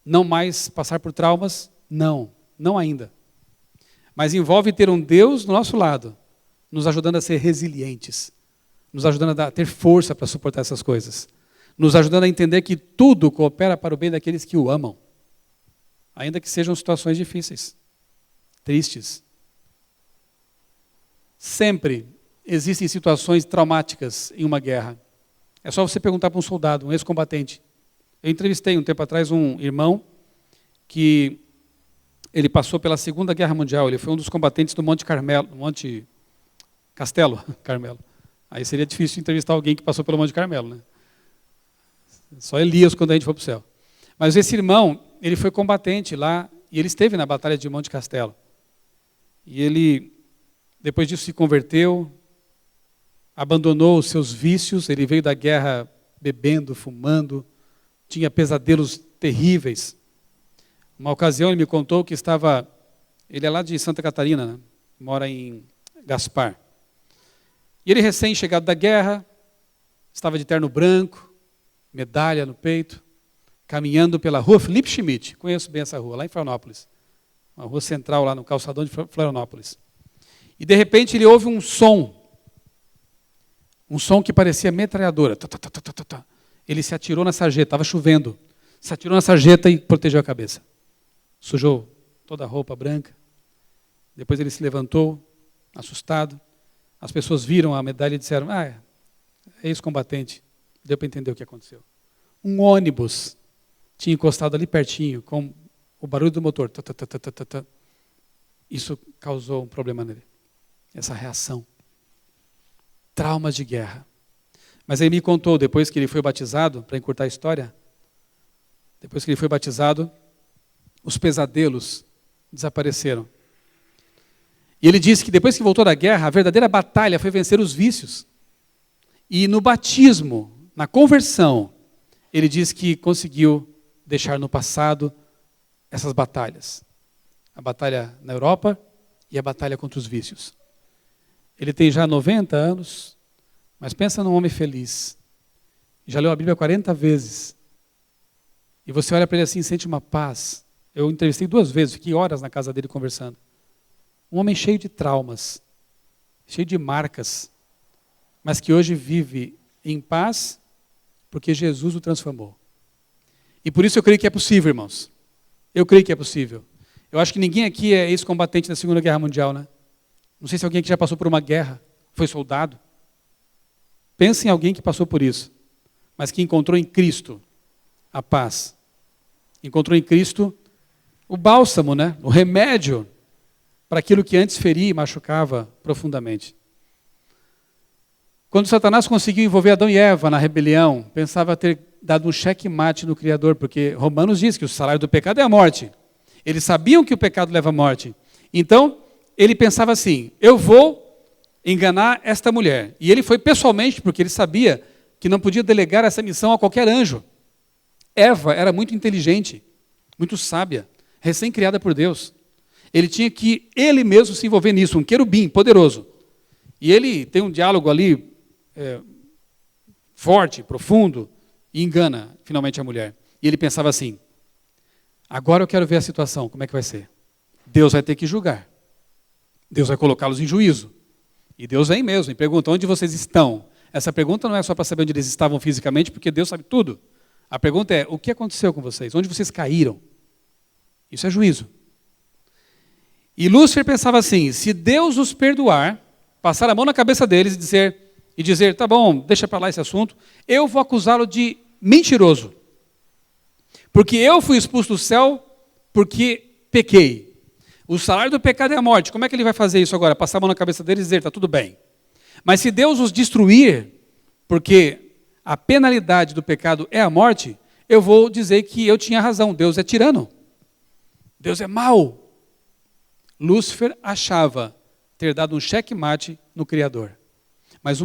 não mais passar por traumas? Não ainda. Mas envolve ter um Deus do nosso lado, nos ajudando a ser resilientes, nos ajudando a ter força para suportar essas coisas, nos ajudando a entender que tudo coopera para o bem daqueles que o amam, ainda que sejam situações difíceis, tristes. Sempre existem situações traumáticas em uma guerra. É só você perguntar para um soldado, um ex-combatente. Eu entrevistei um tempo atrás um irmão que ele passou pela Segunda Guerra Mundial. Ele foi um dos combatentes do Monte Castelo Carmelo. Aí seria difícil entrevistar alguém que passou pelo Monte Carmelo, né? Só Elias quando a gente for para o céu. Mas esse irmão, ele foi combatente lá e ele esteve na Batalha de Monte Castelo. E ele, depois disso, se converteu, abandonou os seus vícios. Ele veio da guerra bebendo, fumando, tinha pesadelos terríveis. Uma ocasião ele me contou que ele é lá de Santa Catarina, né? Mora em Gaspar. E ele recém-chegado da guerra, estava de terno branco, medalha no peito, caminhando pela rua Felipe Schmidt. Conheço bem essa rua, lá em Florianópolis. Uma rua central lá no calçadão de Florianópolis. E de repente ele ouve um som que parecia metralhadora. Ele se atirou na sarjeta, estava chovendo. Se atirou na sarjeta e protegeu a cabeça. Sujou toda a roupa branca. Depois ele se levantou, assustado. As pessoas viram a medalha e disseram: é ex-combatente. Deu para entender o que aconteceu. Um ônibus tinha encostado ali pertinho, com o barulho do motor. Isso causou um problema nele. Essa reação. Traumas de guerra. Mas ele me contou, depois que ele foi batizado, para encurtar a história, depois que ele foi batizado, os pesadelos desapareceram. E ele disse que depois que voltou da guerra, a verdadeira batalha foi vencer os vícios. E no batismo, na conversão, ele disse que conseguiu deixar no passado essas batalhas. A batalha na Europa e a batalha contra os vícios. Ele tem já 90 anos, mas pensa num homem feliz. Já leu a Bíblia 40 vezes. E você olha para ele assim e sente uma paz. Eu entrevistei 2 vezes, fiquei horas na casa dele conversando. Um homem cheio de traumas, cheio de marcas, mas que hoje vive em paz porque Jesus o transformou. E por isso eu creio que é possível, irmãos. Eu creio que é possível. Eu acho que ninguém aqui é ex-combatente da Segunda Guerra Mundial, né? Não sei se alguém que já passou por uma guerra, foi soldado. Pense em alguém que passou por isso, mas que encontrou em Cristo a paz. Encontrou em Cristo o bálsamo, né? O remédio para aquilo que antes feria e machucava profundamente. Quando Satanás conseguiu envolver Adão e Eva na rebelião, pensava ter dado um checkmate no Criador, porque Romanos diz que o salário do pecado é a morte. Eles sabiam que o pecado leva à morte. Então, ele pensava assim: eu vou enganar esta mulher. E ele foi pessoalmente, porque ele sabia que não podia delegar essa missão a qualquer anjo. Eva era muito inteligente, muito sábia, recém-criada por Deus. Ele tinha que, ele mesmo, se envolver nisso, um querubim poderoso. E ele tem um diálogo ali forte, profundo, e engana finalmente a mulher. E ele pensava assim, agora eu quero ver a situação, como é que vai ser? Deus vai ter que julgar. Deus vai colocá-los em juízo. E Deus vem mesmo e pergunta, onde vocês estão? Essa pergunta não é só para saber onde eles estavam fisicamente, porque Deus sabe tudo. A pergunta é, o que aconteceu com vocês? Onde vocês caíram? Isso é juízo. E Lúcifer pensava assim, se Deus os perdoar, passar a mão na cabeça deles e dizer, tá bom, deixa para lá esse assunto, eu vou acusá-lo de mentiroso. Porque eu fui expulso do céu porque pequei. O salário do pecado é a morte. Como é que ele vai fazer isso agora? Passar a mão na cabeça deles e dizer, tá tudo bem. Mas se Deus os destruir, porque a penalidade do pecado é a morte, eu vou dizer que eu tinha razão, Deus é tirano. Deus é mau. Lúcifer achava ter dado um checkmate no Criador. Mas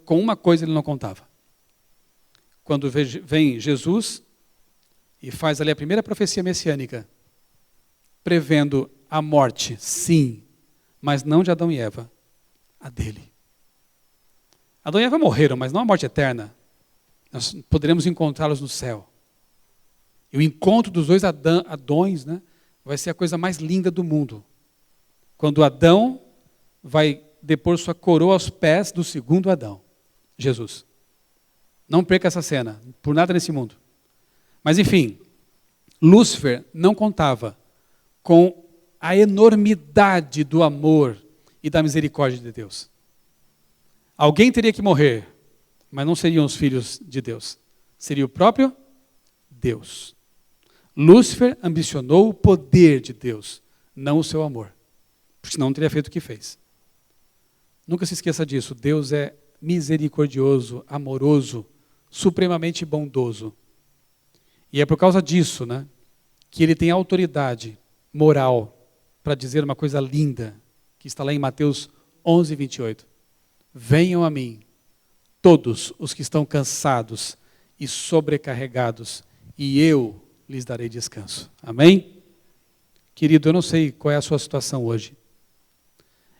com uma coisa ele não contava. Quando vem Jesus e faz ali a primeira profecia messiânica, prevendo a morte, sim, mas não de Adão e Eva, a dele. Adão e Eva morreram, mas não a morte eterna. Nós poderemos encontrá-los no céu. E o encontro dos dois Adões, né, vai ser a coisa mais linda do mundo. Quando Adão vai depor sua coroa aos pés do segundo Adão, Jesus. Não perca essa cena, por nada nesse mundo. Mas enfim, Lúcifer não contava com a enormidade do amor e da misericórdia de Deus. Alguém teria que morrer, mas não seriam os filhos de Deus. Seria o próprio Deus. Lúcifer ambicionou o poder de Deus, não o seu amor. Porque senão não teria feito o que fez. Nunca se esqueça disso. Deus é misericordioso, amoroso, supremamente bondoso. E é por causa disso, né, que ele tem autoridade moral para dizer uma coisa linda, que está lá em Mateus 11, 28. Venham a mim, todos os que estão cansados e sobrecarregados, e eu lhes darei descanso. Amém? Querido, eu não sei qual é a sua situação hoje.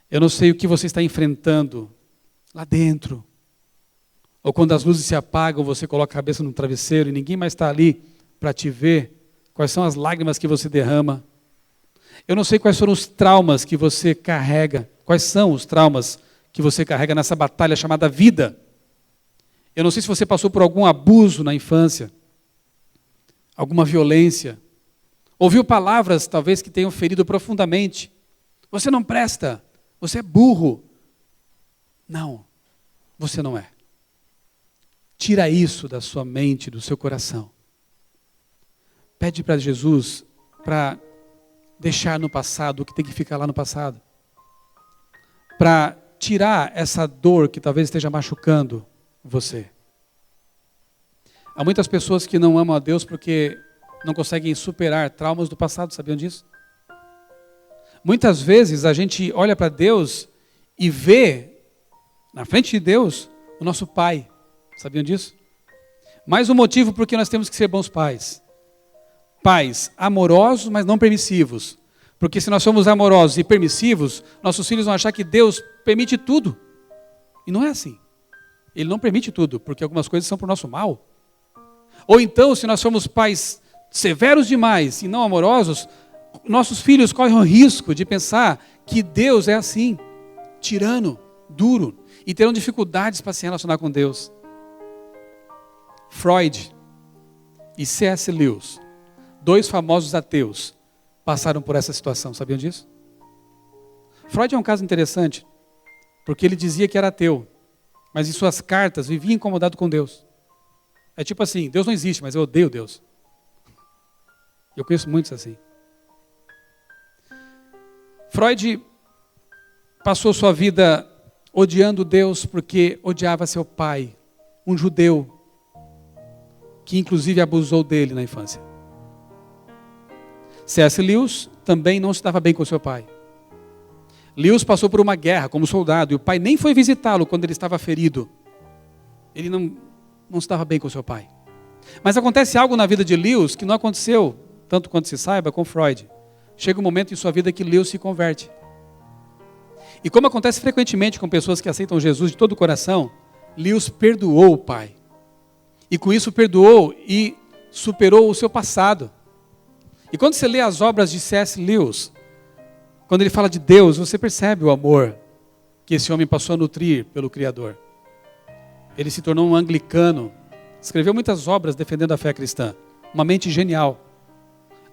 Eu não sei o que você está enfrentando lá dentro. Ou quando as luzes se apagam, você coloca a cabeça no travesseiro e ninguém mais está ali para te ver. Quais são as lágrimas que você derrama? Eu não sei quais foram os traumas que você carrega. Quais são os traumas que você carrega nessa batalha chamada vida? Eu não sei se você passou por algum abuso na infância, alguma violência. Ouviu palavras, talvez, que tenham ferido profundamente. Você não presta, você é burro. Não, você não é. Tira isso da sua mente, do seu coração. Pede para Jesus para deixar no passado o que tem que ficar lá no passado. Para tirar essa dor que talvez esteja machucando você. Há muitas pessoas que não amam a Deus porque não conseguem superar traumas do passado, sabiam disso? Muitas vezes a gente olha para Deus e vê, na frente de Deus, o nosso pai. Sabiam disso? Mais um motivo por que nós temos que ser bons pais. Pais amorosos, mas não permissivos. Porque se nós somos amorosos e permissivos, nossos filhos vão achar que Deus permite tudo. E não é assim. Ele não permite tudo, porque algumas coisas são para o nosso mal. Ou então, se nós somos pais severos demais e não amorosos, nossos filhos correm o risco de pensar que Deus é assim, tirano, duro, e terão dificuldades para se relacionar com Deus. Freud e C.S. Lewis, dois famosos ateus, passaram por essa situação, sabiam disso? Freud é um caso interessante, porque ele dizia que era ateu, mas em suas cartas vivia incomodado com Deus. É tipo assim, Deus não existe, mas eu odeio Deus. Eu conheço muitos assim. Freud passou sua vida odiando Deus porque odiava seu pai, um judeu, que inclusive abusou dele na infância. C.S. Lewis também não se dava bem com seu pai. Lewis passou por uma guerra como soldado e o pai nem foi visitá-lo quando ele estava ferido. Ele não se dava bem com seu pai. Mas acontece algo na vida de Lewis que não aconteceu, tanto quanto se saiba, com Freud. Chega um momento em sua vida que Lewis se converte. E como acontece frequentemente com pessoas que aceitam Jesus de todo o coração, Lewis perdoou o pai. E com isso perdoou e superou o seu passado. E quando você lê as obras de C.S. Lewis, quando ele fala de Deus, você percebe o amor que esse homem passou a nutrir pelo Criador. Ele se tornou um anglicano, escreveu muitas obras defendendo a fé cristã, uma mente genial.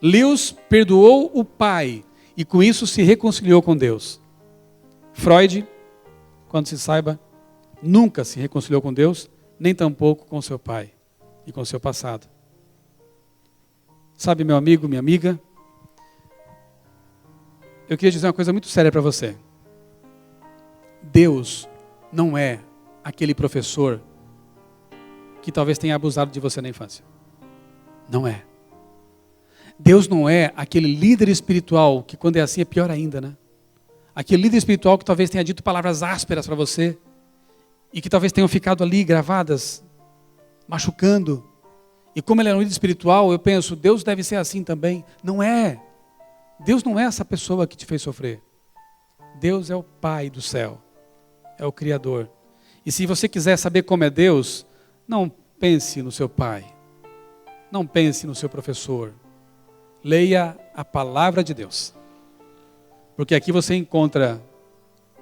Lewis perdoou o pai e com isso se reconciliou com Deus. Freud, quando se saiba, nunca se reconciliou com Deus, nem tampouco com seu pai e com seu passado. Sabe, meu amigo, minha amiga, eu queria dizer uma coisa muito séria para você. Deus não é aquele professor que talvez tenha abusado de você na infância. Não é. Deus não é aquele líder espiritual que quando é assim é pior ainda, né? Aquele líder espiritual que talvez tenha dito palavras ásperas para você e que talvez tenham ficado ali gravadas, machucando. E como ele é um líder espiritual, eu penso, Deus deve ser assim também. Não é. Deus não é essa pessoa que te fez sofrer. Deus é o Pai do céu. É o Criador. E se você quiser saber como é Deus, não pense no seu pai. Não pense no seu professor. Leia a palavra de Deus. Porque aqui você encontra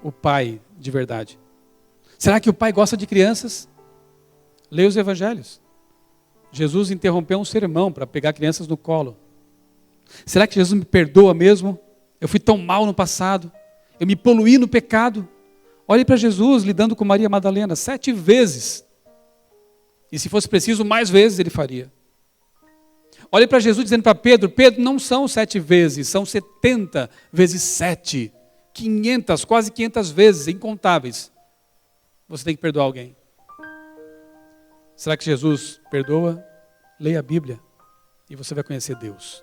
o Pai de verdade. Será que o Pai gosta de crianças? Leia os evangelhos. Jesus interrompeu um sermão para pegar crianças no colo. Será que Jesus me perdoa mesmo? Eu fui tão mal no passado. Eu me poluí no pecado. Olhe para Jesus lidando com Maria Madalena 7 vezes. E se fosse preciso, mais vezes ele faria. Olhe para Jesus dizendo para Pedro, Pedro, não são 7 vezes, são 70 vezes 7. 500, quase 500 vezes, incontáveis. Você tem que perdoar alguém. Será que Jesus perdoa? Leia a Bíblia e você vai conhecer Deus.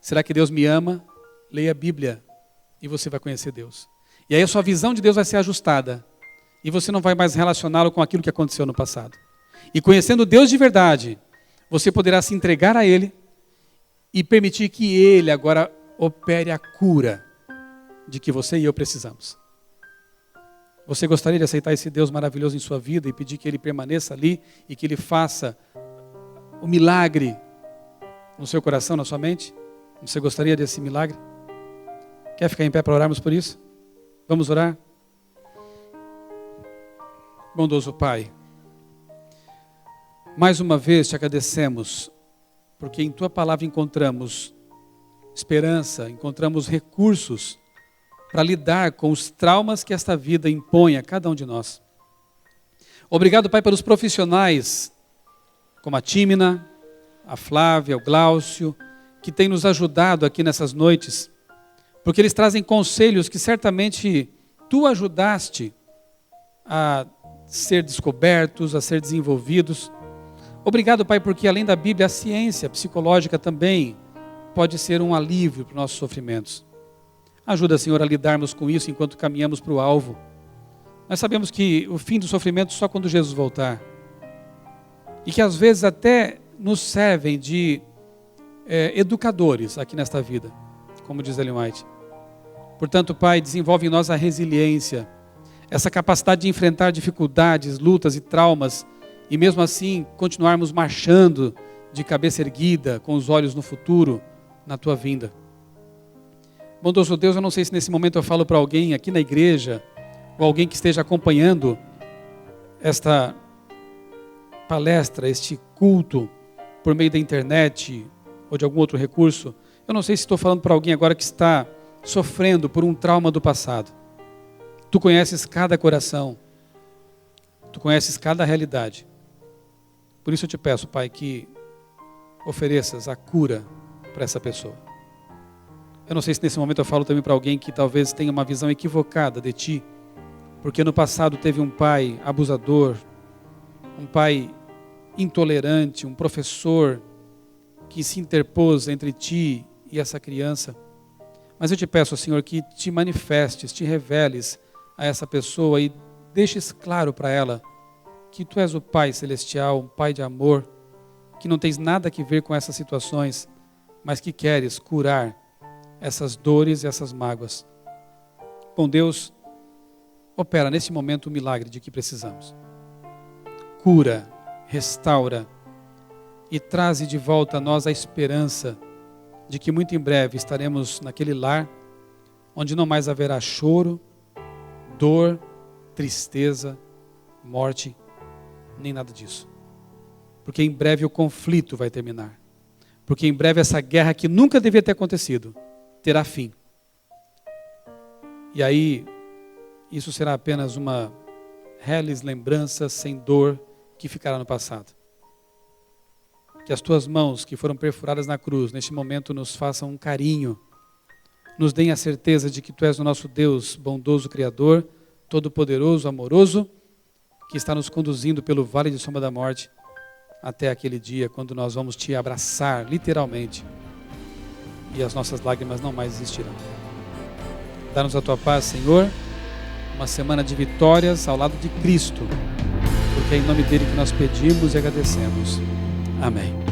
Será que Deus me ama? Leia a Bíblia e você vai conhecer Deus. E aí a sua visão de Deus vai ser ajustada. E você não vai mais relacioná-lo com aquilo que aconteceu no passado. E conhecendo Deus de verdade, você poderá se entregar a Ele e permitir que Ele agora opere a cura de que você e eu precisamos. Você gostaria de aceitar esse Deus maravilhoso em sua vida e pedir que Ele permaneça ali e que Ele faça o milagre no seu coração, na sua mente? Você gostaria desse milagre? Quer ficar em pé para orarmos por isso? Vamos orar? Bondoso Pai, mais uma vez te agradecemos, porque em Tua palavra encontramos esperança, encontramos recursos para lidar com os traumas que esta vida impõe a cada um de nós. Obrigado, Pai, pelos profissionais, como a Tímina, a Flávia, o Glaucio, que têm nos ajudado aqui nessas noites, porque eles trazem conselhos que certamente Tu ajudaste a ser descobertos, a ser desenvolvidos. Obrigado, Pai, porque além da Bíblia, a ciência psicológica também pode ser um alívio para os nossos sofrimentos. Ajuda, Senhor, a lidarmos com isso enquanto caminhamos para o alvo. Nós sabemos que o fim do sofrimento só quando Jesus voltar. E que às vezes até nos servem de educadores aqui nesta vida, como diz Ellen White. Portanto, Pai, desenvolve em nós a resiliência, essa capacidade de enfrentar dificuldades, lutas e traumas, e mesmo assim continuarmos marchando de cabeça erguida, com os olhos no futuro, na Tua vinda. Bondoso Deus, eu não sei se nesse momento eu falo para alguém aqui na igreja, ou alguém que esteja acompanhando esta palestra, este culto, por meio da internet, ou de algum outro recurso. Eu não sei se estou falando para alguém agora que está sofrendo por um trauma do passado. Tu conheces cada coração, Tu conheces cada realidade. Por isso eu te peço, Pai, que ofereças a cura para essa pessoa. Eu não sei se nesse momento eu falo também para alguém que talvez tenha uma visão equivocada de Ti, porque no passado teve um pai abusador, um pai intolerante, um professor que se interpôs entre Ti e essa criança. Mas eu te peço, Senhor, que Te manifestes, Te reveles a essa pessoa e deixes claro para ela que Tu és o Pai celestial, um Pai de amor, que não tens nada a ver com essas situações, mas que queres curar essas dores e essas mágoas. Bom Deus, opera nesse momento o milagre de que precisamos. Cura restaura e traze de volta a nós a esperança de que muito em breve estaremos naquele lar onde não mais haverá choro, dor, tristeza, morte, nem nada disso. Porque em breve o conflito vai terminar. Porque em breve essa guerra que nunca devia ter acontecido terá fim. E aí, isso será apenas uma reles lembrança sem dor que ficará no passado. Que as tuas mãos que foram perfuradas na cruz, neste momento nos façam um carinho, nos deem a certeza de que Tu és o nosso Deus, bondoso Criador, todo-poderoso, amoroso, que está nos conduzindo pelo vale de sombra da morte, até aquele dia quando nós vamos Te abraçar, literalmente, e as nossas lágrimas não mais existirão. Dá-nos a Tua paz, Senhor, uma semana de vitórias ao lado de Cristo, porque é em nome dEle que nós pedimos e agradecemos. Amém.